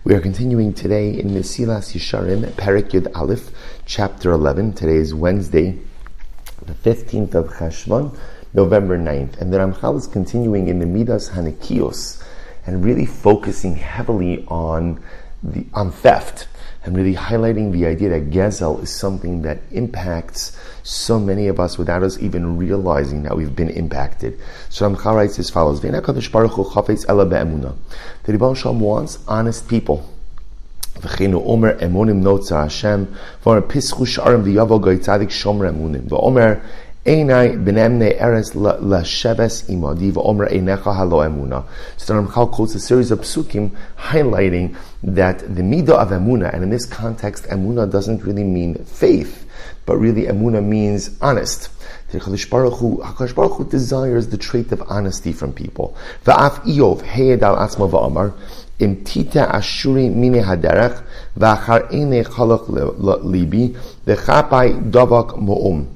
We are continuing today in Mesillas Yesharim, Perek Yud Aleph, chapter 11. Today is Wednesday, the 15th of Cheshvan, November 9th. And the Ramchal is continuing in the Midas Hanekios and really focusing heavily on theft and really highlighting the idea that Gezel is something that impacts so many of us without us even realizing that we've been impacted. So Ramchal writes as follows: the Rebbe Shalom wants honest people. Einai b'nemnei eres l'sheves imadi v'omer einecha halo emuna. So the Ramchal quotes a series of psukim highlighting that the midah of emuna, and in this context, emuna doesn't really mean faith, but really emuna means honest. The HaKadosh Baruch Hu desires the trait of honesty from people. V'af Iyov heyed al atzmo v'amar im tita ashuri mine haderech v'achar einei chalach libi v'chapai davak mo'um.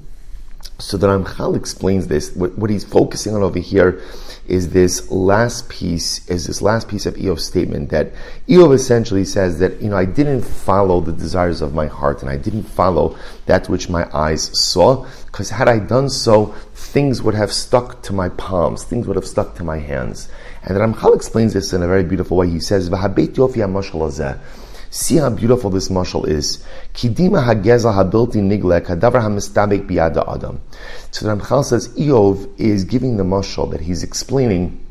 So the Ramchal explains this. What he's focusing on over here is this last piece of Eov's statement, that Eov essentially says that, I didn't follow the desires of my heart and I didn't follow that which my eyes saw, because had I done so, things would have stuck to my palms, things would have stuck to my hands. And the Ramchal explains this in a very beautiful way. He says, V'habeit yofi ha-mashal hazeh. See how beautiful this mashal is. Kidima hagezal habilti niglek hadavar hamistabek biyada adam. So the Ramchal says Eov is giving the mashal that he's explaining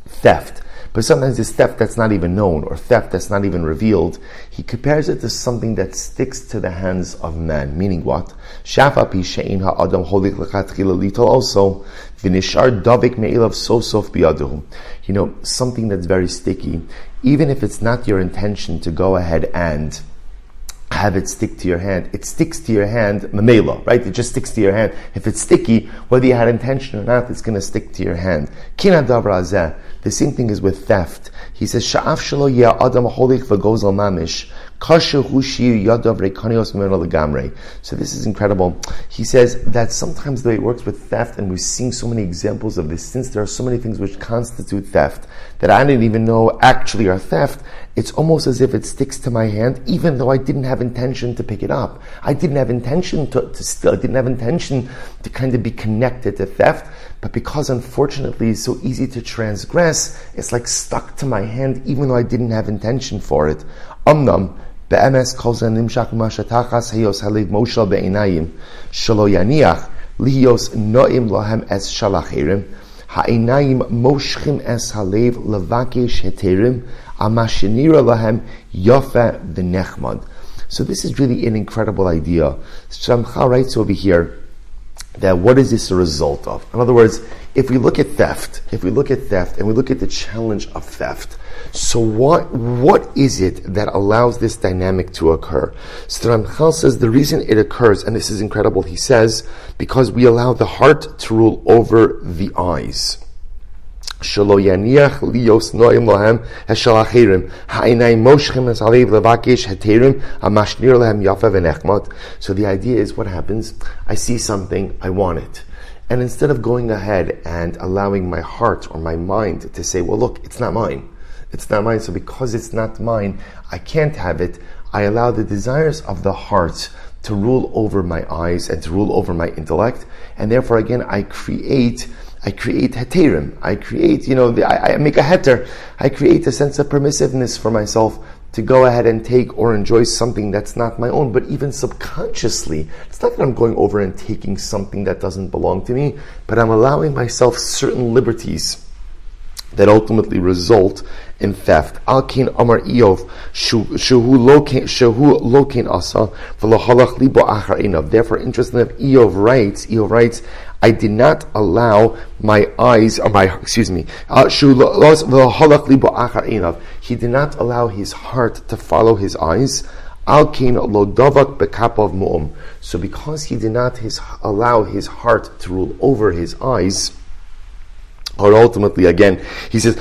theft. But sometimes it's theft that's not even known, or theft that's not even revealed. He compares it to something that sticks to the hands of man. Meaning what? Shafa pi she'in ha'adam holik l'chatchila litol also v'nishar davik me'ilav sosof biyadahu. Something that's very sticky. Even if it's not your intention to go ahead and have it stick to your hand, it sticks to your hand, mamela, right? It just sticks to your hand. If it's sticky, whether you had intention or not, it's going to stick to your hand. Kina davra azeh. The same thing is with theft. He says, Sha'af shelo yeh adam holich v'gozal mamish, kasher hu shiyu yadav rekanios mimeno legamrei. So this is incredible. He says that sometimes the way it works with theft, and we're seeing so many examples of this, since there are so many things which constitute theft, that I didn't even know actually are theft, it's almost as if it sticks to my hand, even though I didn't have intention to pick it up. I didn't have intention to steal. I didn't have intention to kind of be connected to theft. But because unfortunately it's so easy to transgress, it's like stuck to my hand, even though I didn't have intention for it. Amnam be'emes kol zeh nimshach mashatachas heyos halev moshel be'einayim shelo yaniach lihiyos noim lohem es shalachirim ha'einayim moshchim es halev levakesh heterim amashenira lahem yofe v'nechmad. So this is really an incredible idea. Ramchal writes over here that what is this a result of? In other words, if we look at theft and we look at the challenge of theft, so what is it that allows this dynamic to occur? So Ramchal says the reason it occurs, and this is incredible, he says, because we allow the heart to rule over the eyes. So the idea is, what happens? I see something, I want it. And instead of going ahead and allowing my heart or my mind to say, well, look, it's not mine. It's not mine, so because it's not mine, I can't have it. I allow the desires of the heart to rule over my eyes and to rule over my intellect. And therefore, again, I create heterim. I make a heter. I create a sense of permissiveness for myself to go ahead and take or enjoy something that's not my own. But even subconsciously, it's not that I'm going over and taking something that doesn't belong to me, but I'm allowing myself certain liberties that ultimately result in theft. Alkin Amar Eov shehu lokein asa v'lohalach libo achar einav. Therefore, interesting enough, Eov writes, I did not allow my eyes, he did not allow his heart to follow his eyes. Alkin lo davak bekapav mu'um. So because he did not allow his heart to rule over his eyes, or ultimately, again, he says,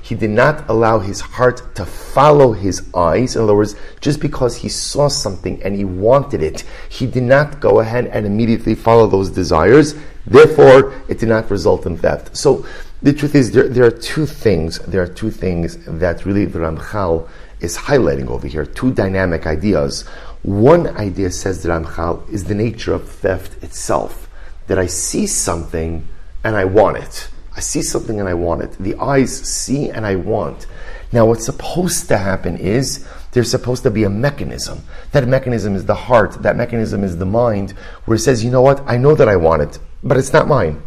he did not allow his heart to follow his eyes. In other words, just because he saw something and he wanted it, he did not go ahead and immediately follow those desires. Therefore, it did not result in theft. So The truth is, there are two things. There are two things that really the Ramchal is highlighting over here. Two dynamic ideas. One idea, says the Ramchal, is the nature of theft itself. That I see something and I want it. I see something and I want it. The eyes see and I want. Now, what's supposed to happen is there's supposed to be a mechanism. That mechanism is the heart. That mechanism is the mind, where it says, you know what? I know that I want it, but it's not mine.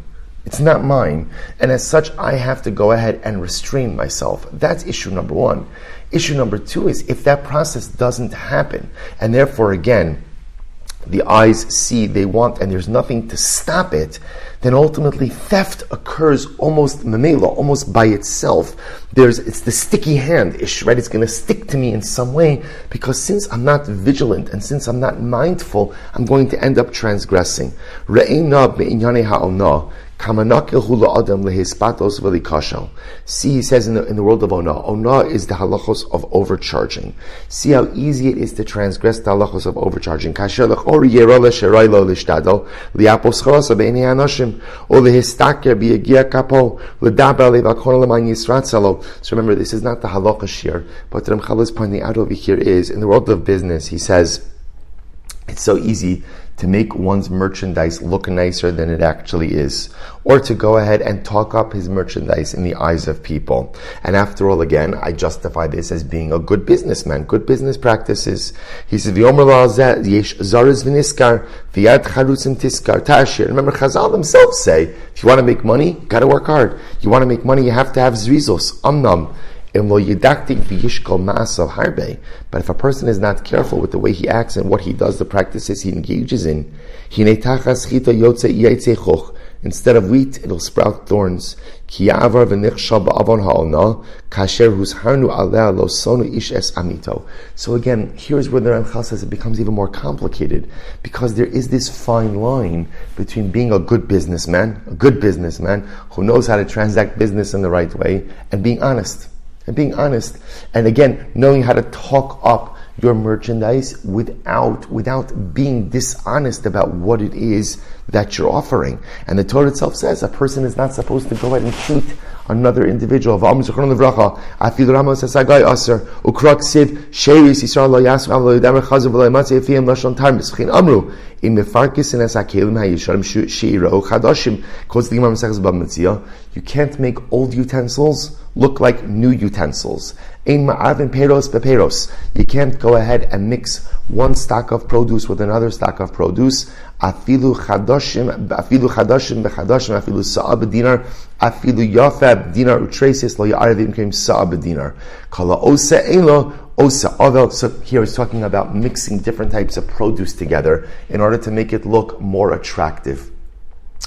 It's not mine. And as such, I have to go ahead and restrain myself. That's issue number one. Issue number two is if that process doesn't happen, and therefore, again, the eyes see, they want, and there's nothing to stop it, then ultimately theft occurs almost memela, almost by itself. It's the sticky hand issue, right? It's going to stick to me in some way, because since I'm not vigilant and since I'm not mindful, I'm going to end up transgressing. See, he says in the world of Ona. Ona is the halachos of overcharging. See how easy it is to transgress the halachos of overcharging. So remember, this is not the halacha shir, but what Ramchal is pointing out over here is, in the world of business, he says, it's so easy to make one's merchandise look nicer than it actually is, or to go ahead and talk up his merchandise in the eyes of people. And after all, again, I justify this as being a good businessman, good business practices. He says, Remember, Chazal themselves say, if you want to make money, you got to work hard. You want to make money, you have to have zrizos, amnam. But if a person is not careful with the way he acts and what he does, the practices he engages in, instead of wheat, it'll sprout thorns. So again, here's where the Ramchal says it becomes even more complicated, because there is this fine line between being a good businessman who knows how to transact business in the right way, and being honest. And again, knowing how to talk up your merchandise without being dishonest about what it is that you're offering. And the Torah itself says a person is not supposed to go ahead and cheat another individual. You can't make old utensils look like new utensils. You can't go ahead and mix one stock of produce with another stock of produce. Afilu chadashim afilu sa'ab dinar afilu yafab dinar utresis lo ya'arvim came sa'ab dinar kala osa elo osa avel. So here it's talking about mixing different types of produce together in order to make it look more attractive.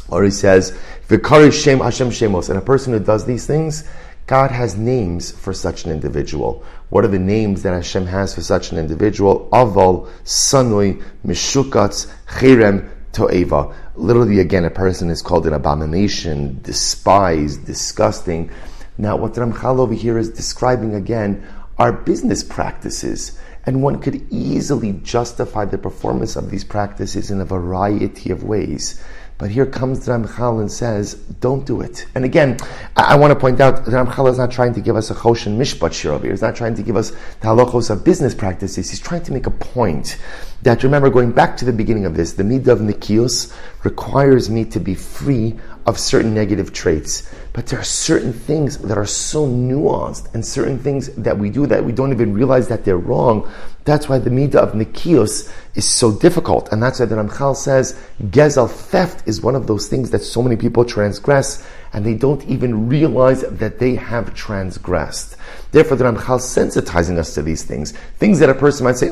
Or he says, V'kari shem Hashem shemos, and a person who does these things, God has names for such an individual. What are the names that Hashem has for such an individual? Aval, Sanui, Mishukatz, Cherem, To'eva. Literally, again, a person is called an abomination, despised, disgusting. Now, what Ramchal over here is describing again are business practices. And one could easily justify the performance of these practices in a variety of ways. But here comes the Ramchal and says, don't do it. And again, I want to point out, the Ramchal is not trying to give us a choshen mishpat shir over here. He's not trying to give us the halachos of business practices. He's trying to make a point that, remember, going back to the beginning of this, the midah of nikios requires me to be free of certain negative traits. But there are certain things that are so nuanced, and certain things that we do that we don't even realize that they're wrong. That's why the midah of nikios is so difficult. And that's why the Ramchal says, gezel, theft, is one of those things that so many people transgress, and they don't even realize that they have transgressed. Therefore, the Ramchal sensitizing us to these things. Things that a person might say,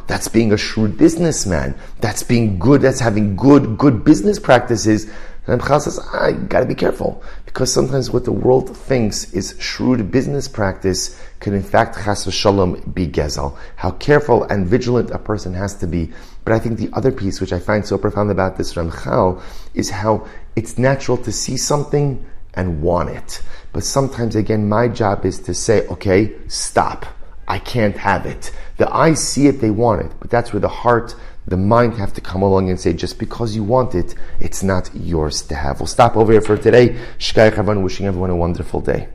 that's being a shrewd businessman. That's being good. That's having good business practices. And Ramchal says, you gotta be careful. Because sometimes what the world thinks is shrewd business practice can in fact, chas v'shalom, be gezel. How careful and vigilant a person has to be. But I think the other piece, which I find so profound about this Ramchal, is how it's natural to see something and want it. But sometimes, again, my job is to say, okay, stop. I can't have it. The eyes see it, they want it. But that's where the heart, the mind have to come along and say, just because you want it, it's not yours to have. We'll stop over here for today. Shkai Chavan, wishing everyone a wonderful day.